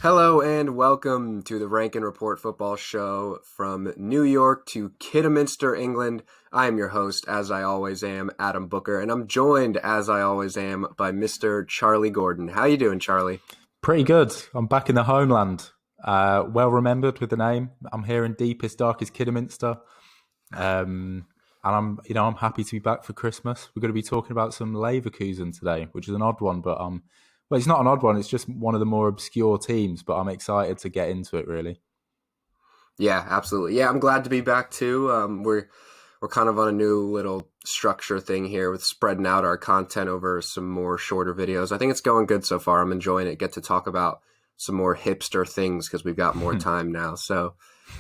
Hello and welcome to the Rank and Report football show from New York to Kidderminster, England. I am your host, as I always am, Adam Booker, and I'm joined, as I always am, by Mr. Charlie Gordon. How you doing, Charlie? Pretty good. I'm back in the homeland. Well remembered with the name. I'm here in deepest, darkest Kidderminster. And I'm happy to be back for Christmas. We're going to be talking about some Leverkusen today, which is an odd one, but well, it's not an odd one. It's just one of the more obscure teams, but I'm excited to get into it. Really. Yeah, absolutely. Yeah, I'm glad to be back too. We're kind of on a new little structure thing here with spreading out our content over some more shorter videos. I think it's going good so far. I'm enjoying it. Get to talk about some more hipster things because we've got more time now. So,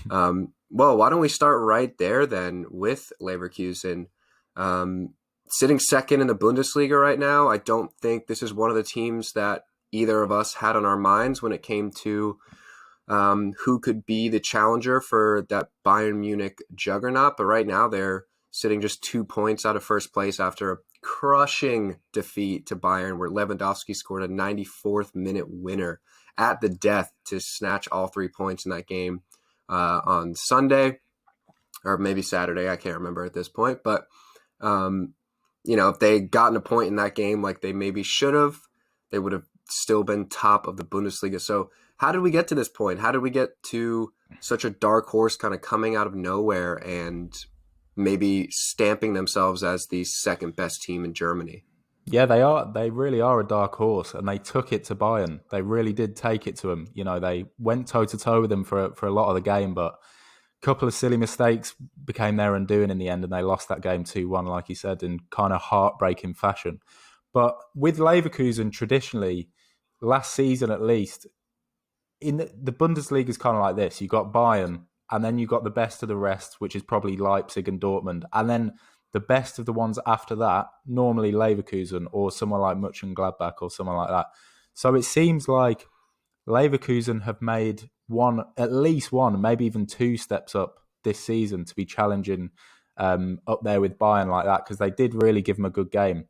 well, why don't we start right there then with Leverkusen? Sitting second in the Bundesliga right now. I don't think this is one of the teams that either of us had on our minds when it came to who could be the challenger for that Bayern Munich juggernaut. But right now they're sitting just 2 points out of first place after a crushing defeat to Bayern, where Lewandowski scored a 94th minute winner at the death to snatch all 3 points in that game on Sunday, or maybe Saturday. I can't remember at this point. But, if they had gotten a point in that game like they maybe should have, they would have still been top of the Bundesliga. So how did we get to this point? How did we get to such a dark horse kind of coming out of nowhere and maybe stamping themselves as the second best team in Germany? Yeah, they are. They really are a dark horse, and they took it to Bayern. They really did take it to them. They went toe to toe with them for a lot of the game, but a couple of silly mistakes became their undoing in the end, and they lost that game 2-1, like you said, in kind of heartbreaking fashion. But with Leverkusen, traditionally, last season at least, in the Bundesliga is kind of like this. You got Bayern, and then you got the best of the rest, which is probably Leipzig and Dortmund, and then the best of the ones after that, normally Leverkusen or someone like Mönchengladbach or someone like that. So it seems like Leverkusen have made at least one, maybe even two steps up this season to be challenging up there with Bayern like that, because they did really give them a good game.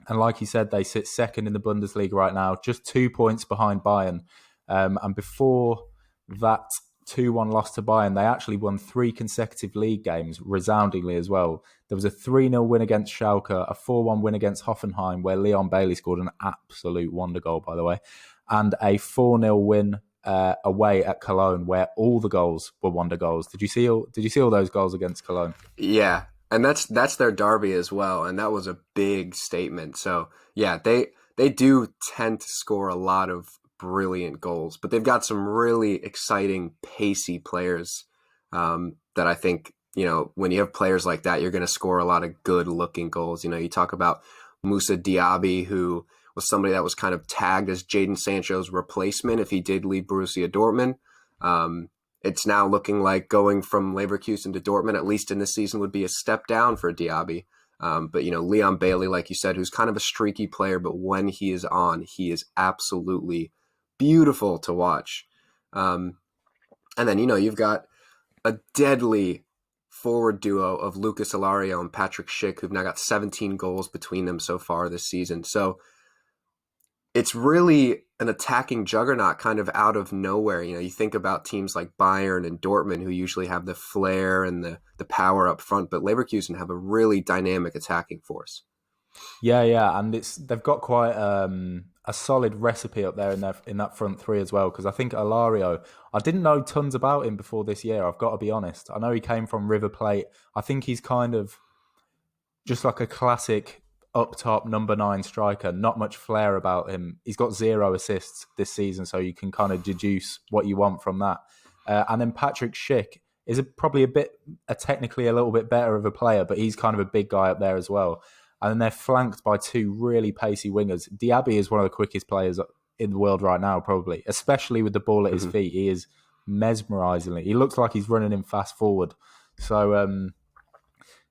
And like you said, they sit second in the Bundesliga right now, just 2 points behind Bayern. And before that 2-1 loss to Bayern, they actually won 3 consecutive league games, resoundingly as well. There was a 3-0 win against Schalke, a 4-1 win against Hoffenheim, where Leon Bailey scored an absolute wonder goal, by the way, and a 4-0 win away at Cologne, where all the goals were wonder goals. Did you see all those goals against Cologne? Yeah, and that's their derby as well, and that was a big statement. So yeah, they do tend to score a lot of brilliant goals, but they've got some really exciting, pacey players that I think, when you have players like that, you're going to score a lot of good-looking goals. You talk about Moussa Diaby, who was somebody that was kind of tagged as Jadon Sancho's replacement if he did leave Borussia Dortmund. It's now looking like going from Leverkusen to Dortmund, at least in this season, would be a step down for Diaby. But, Leon Bailey, like you said, who's kind of a streaky player, but when he is on, he is absolutely beautiful to watch. And then, you've got a deadly forward duo of Lucas Alario and Patrick Schick, who've now got 17 goals between them so far this season. So it's really an attacking juggernaut kind of out of nowhere. You think about teams like Bayern and Dortmund, who usually have the flair and the power up front, but Leverkusen have a really dynamic attacking force. Yeah, and they've got quite a solid recipe up there in that front three as well. Because I think Alario, I didn't know tons about him before this year. I've got to be honest. I know he came from River Plate. I think he's kind of just like a classic up top number 9 striker. Not much flair about him. He's got 0 assists this season, so you can kind of deduce what you want from that. And then Patrick Schick is probably technically a little bit better of a player, but he's kind of a big guy up there as well. And then they're flanked by 2 really pacey wingers. Diaby is one of the quickest players in the world right now, probably, especially with the ball at his feet. He is mesmerisingly. He looks like he's running in fast forward. So,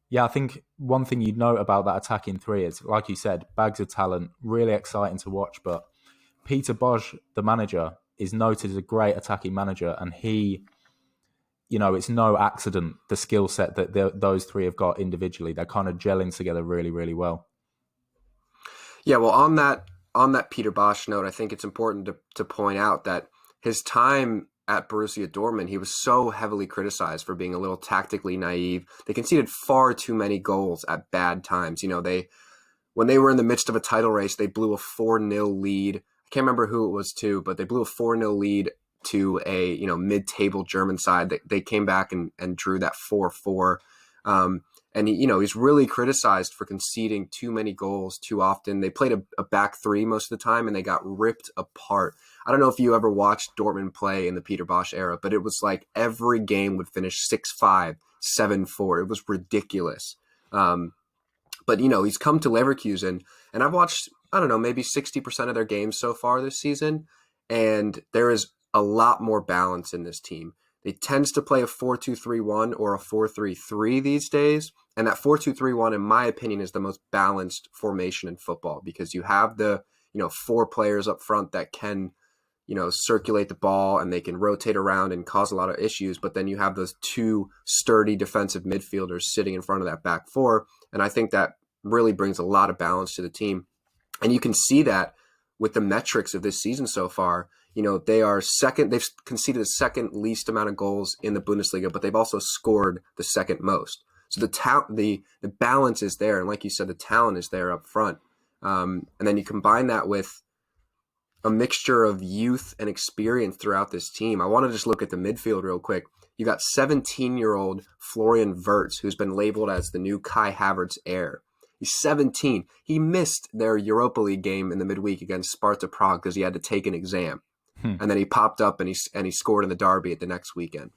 yeah, I think one thing you'd note about that attacking three is, like you said, bags of talent, really exciting to watch. But Peter Bosz, the manager, is noted as a great attacking manager, and he, it's no accident the skill set that those three have got individually. They're kind of gelling together really, really well. Yeah, well, on that Peter Bosz note, I think it's important to point out that his time at Borussia Dortmund, he was so heavily criticized for being a little tactically naive. They conceded far too many goals at bad times. They when they were in the midst of a title race, they blew a 4-0 lead. I can't remember who it was to, but they blew a 4-0 lead to a mid-table German side. They came back and drew that 4-4. And he's really criticized for conceding too many goals too often. They played a back three most of the time, and they got ripped apart. I don't know if you ever watched Dortmund play in the Peter Bosch era, but it was like every game would finish 6-5, 7-4. It was ridiculous. But he's come to Leverkusen, and I've watched, I don't know, maybe 60% of their games so far this season, and there is a lot more balance in this team. They tends to play a 4-2-3-1 or a 4-3-3 these days, and that 4-2-3-1, in my opinion, is the most balanced formation in football, because you have the 4 players up front that can circulate the ball, and they can rotate around and cause a lot of issues. But then you have those 2 sturdy defensive midfielders sitting in front of that back 4. And I think that really brings a lot of balance to the team. And you can see that with the metrics of this season so far. They are second. They've conceded the second least amount of goals in the Bundesliga, but they've also scored the second most. So the balance is there. And like you said, the talent is there up front. And then you combine that with a mixture of youth and experience throughout this team. I want to just look at the midfield real quick. You got 17-year-old Florian Wirtz, who's been labeled as the new Kai Havertz heir. He's 17. He missed their Europa League game in the midweek against Sparta Prague because he had to take an exam. And then he popped up and he scored in the derby at the next weekend.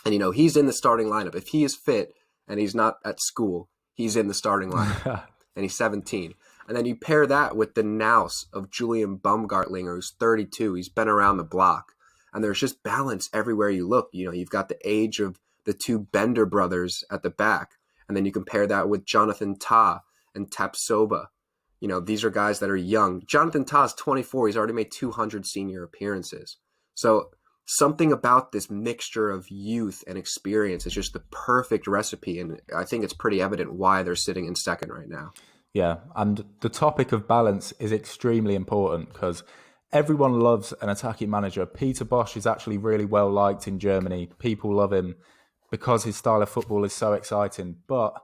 And he's in the starting lineup. If he is fit and he's not at school, he's in the starting lineup. And he's 17. And then you pair that with the nous of Julian Baumgartlinger, who's 32. He's been around the block. And there's just balance everywhere you look. You've got the age of the 2 Bender brothers at the back. And then you compare that with Jonathan Tah and Tapsoba. These are guys that are young. Jonathan Tah is 24. He's already made 200 senior appearances. So something about this mixture of youth and experience is just the perfect recipe. And I think it's pretty evident why they're sitting in second right now. Yeah, and the topic of balance is extremely important because everyone loves an attacking manager. Peter Bosch is actually really well liked in Germany. People love him because his style of football is so exciting. But,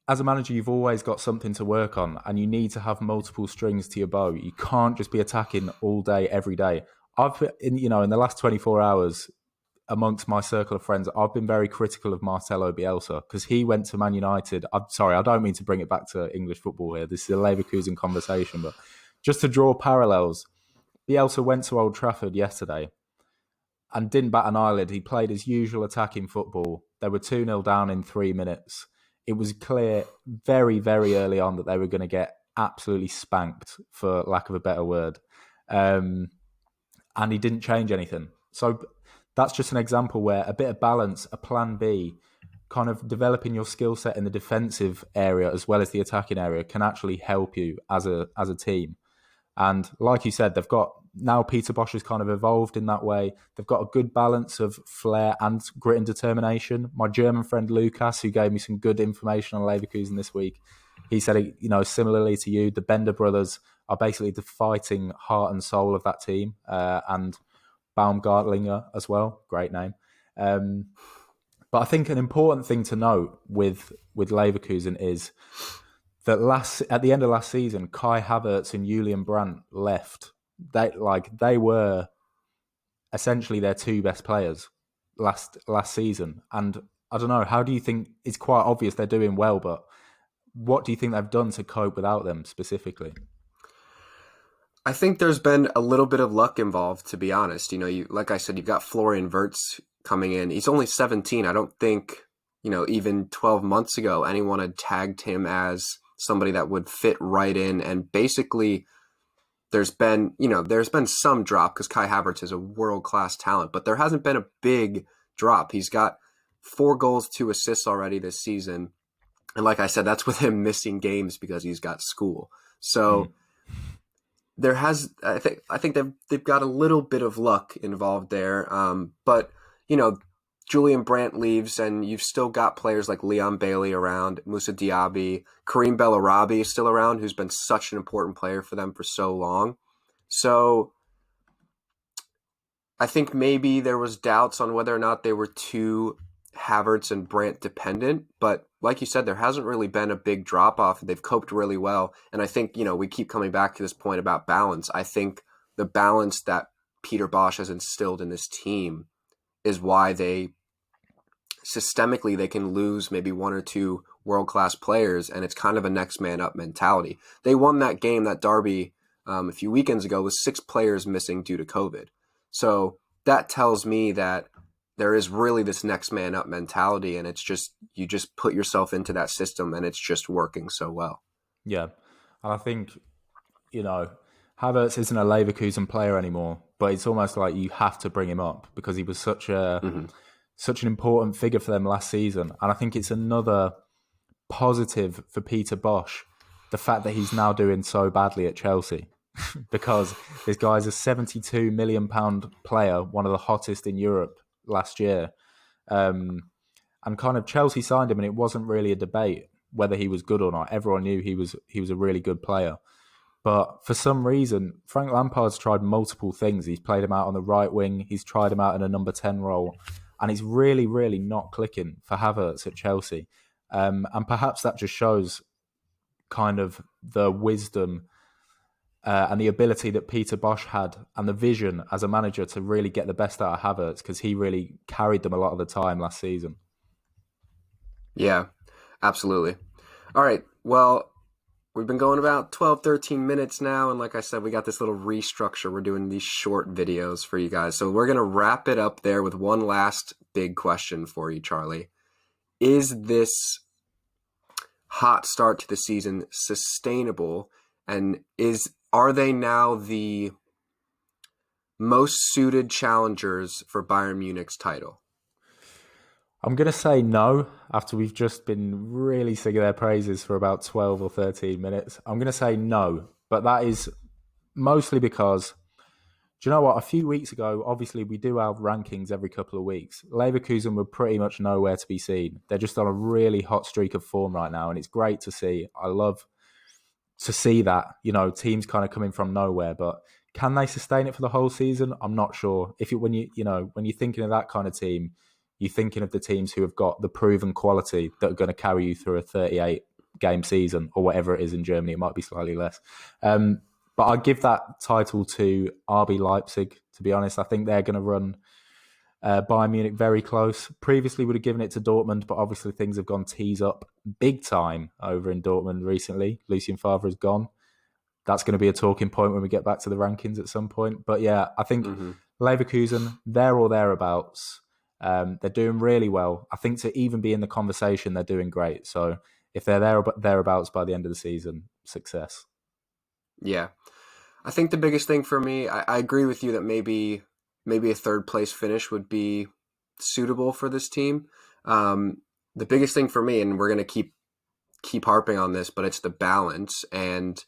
as a manager, you've always got something to work on, and you need to have multiple strings to your bow. You can't just be attacking all day, every day. In the last 24 hours, amongst my circle of friends, I've been very critical of Marcelo Bielsa because he went to Man United. I'm sorry, I don't mean to bring it back to English football here. This is a Leverkusen conversation, but just to draw parallels, Bielsa went to Old Trafford yesterday and didn't bat an eyelid. He played his usual attacking football. They were 2-0 down in 3 minutes. It was clear very, very early on that they were going to get absolutely spanked, for lack of a better word. And he didn't change anything. So that's just an example where a bit of balance, a plan B, kind of developing your skill set in the defensive area as well as the attacking area can actually help you as a team. And like you said, they've got now Peter Bosch has kind of evolved in that way. They've got a good balance of flair and grit and determination. My German friend Lucas, who gave me some good information on Leverkusen this week, he said, similarly to you, the Bender brothers are basically the fighting heart and soul of that team. And Baumgartlinger as well, great name. But I think an important thing to note with Leverkusen is that at the end of last season, Kai Havertz and Julian Brandt left. They were essentially their 2 best players last season. And I don't know, how do you think, it's quite obvious they're doing well, but what do you think they've done to cope without them specifically? I think there's been a little bit of luck involved, to be honest. Like I said, you've got Florian Wirtz coming in. He's only 17. I don't think, even 12 months ago, anyone had tagged him as somebody that would fit right in. And basically, there's been some drop because Kai Havertz is a world-class talent, but there hasn't been a big drop. He's got 4 goals, 2 assists already this season. And like I said, that's with him missing games because he's got school. So I think they've got a little bit of luck involved there. But Julian Brandt leaves, and you've still got players like Leon Bailey around, Moussa Diaby, Karim Bellarabi is still around, who's been such an important player for them for so long. So I think maybe there was doubts on whether or not they were too Havertz and Brandt dependent, but like you said, there hasn't really been a big drop off. They've coped really well, and I think we keep coming back to this point about balance. I think the balance that Peter Bosch has instilled in this team is why they systemically they can lose maybe one or two world class players, and it's kind of a next man up mentality. They won that game, that derby, a few weekends ago with 6 players missing due to COVID. So that tells me that there is really this next man up mentality, and it's just you just put yourself into that system, and it's just working so well. Yeah. And I think, you know, Havertz isn't a Leverkusen player anymore, but it's almost like you have to bring him up because he was Mm-hmm. such an important figure for them last season. And I think it's another positive for Peter Bosch, the fact that he's now doing so badly at Chelsea. Because this guy's a £72 million player, one of the hottest in Europe last year. And kind of Chelsea signed him, and it wasn't really a debate whether he was good or not. Everyone knew he was a really good player. But for some reason, Frank Lampard's tried multiple things. He's played him out on the right wing. He's tried him out in a number 10 role. And it's really, really not clicking for Havertz at Chelsea. And perhaps that just shows kind of the wisdom and the ability that Peter Bosch had and the vision as a manager to really get the best out of Havertz, because he really carried them a lot of the time last season. Yeah, absolutely. All right. Well, we've been going about 12, 13 minutes now. And like I said, we got this little restructure. We're doing these short videos for you guys. So we're going to wrap it up there with one last big question for you, Charlie. Is this hot start to the season sustainable? And are they now the most suited challengers for Bayern Munich's title? I'm going to say no after we've just been really singing their praises for about 12 or 13 minutes. I'm going to say no, but that is mostly because, do you know what? A few weeks ago, obviously, we do our rankings every couple of weeks. Leverkusen were pretty much nowhere to be seen. They're just on a really hot streak of form right now, and it's great to see. I love to see that, teams kind of coming from nowhere, but can they sustain it for the whole season? I'm not sure. When you're thinking of that kind of team, you're thinking of the teams who have got the proven quality that are going to carry you through a 38 game season or whatever it is in Germany. It might be slightly less. But I give that title to RB Leipzig, to be honest. I think they're going to run Bayern Munich very close. Previously would have given it to Dortmund, but obviously things have gone tease up big time over in Dortmund recently. Lucien Favre is gone. That's going to be a talking point when we get back to the rankings at some point. But yeah, I think Leverkusen, there or thereabouts, they're doing really well. I think to even be in the conversation, they're doing great. So if they're there thereabouts by the end of the season, success. Yeah. I think the biggest thing for me, I agree with you that maybe a third place finish would be suitable for this team. The biggest thing for me, and we're going to keep harping on this, but it's the balance. And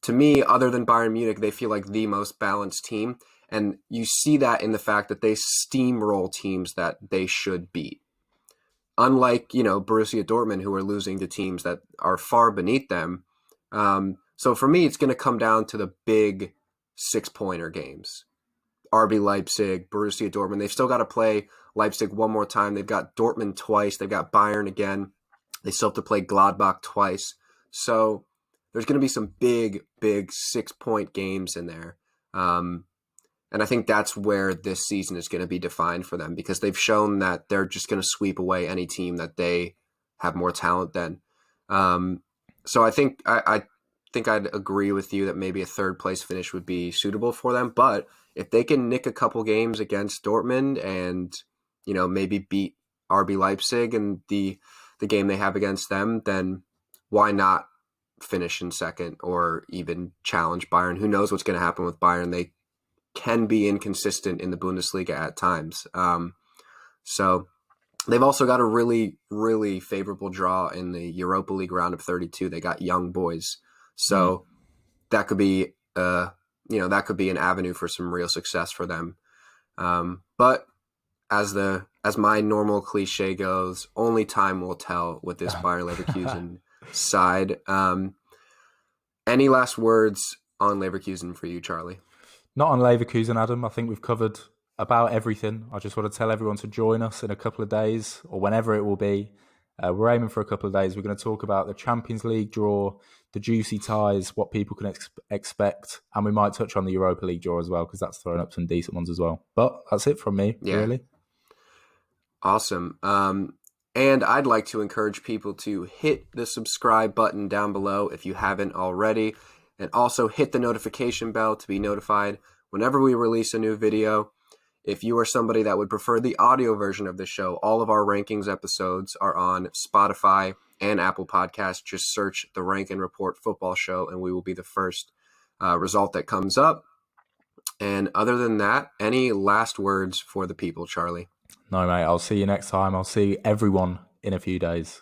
to me, other than Bayern Munich, they feel like the most balanced team. And you see that in the fact that they steamroll teams that they should beat. Unlike, Borussia Dortmund, who are losing to teams that are far beneath them. So for me, it's going to come down to the big 6-pointer games. RB Leipzig, Borussia Dortmund. They've still got to play Leipzig one more time. They've got Dortmund twice. They've got Bayern again. They still have to play Gladbach twice. So there's going to be some big 6-point games in there. And I think that's where this season is going to be defined for them, because they've shown that they're just going to sweep away any team that they have more talent than. So I think I'd agree with you that maybe a third place finish would be suitable for them. But if they can nick a couple games against Dortmund and, maybe beat RB Leipzig in the game they have against them, then why not finish in second or even challenge Bayern? Who knows what's going to happen with Bayern? They can be inconsistent in the Bundesliga at times. So they've also got a really, really favorable draw in the Europa League round of 32. They got young boys. So that could be, that could be an avenue for some real success for them. But as my normal cliche goes, only time will tell with this Bayer Leverkusen side. Any last words on Leverkusen for you, Charlie? Not on Leverkusen, Adam. I think we've covered about everything. I just want to tell everyone to join us in a couple of days or whenever it will be. We're aiming for a couple of days. We're going to talk about the Champions League draw, the juicy ties, what people can expect, and we might touch on the Europa League draw as well because that's throwing up some decent ones as well. But that's it from me, Yeah, really. awesome. And I'd like to encourage people to hit the subscribe button down below if you haven't already, and also hit the notification bell to be notified whenever we release a new video. If you are somebody that would prefer the audio version of the show, all of our rankings episodes are on Spotify and Apple Podcasts. Just search the Rank and Report Football Show, and we will be the first result that comes up. And other than that, any last words for the people, Charlie? No, mate, I'll see you next time. I'll see everyone in a few days.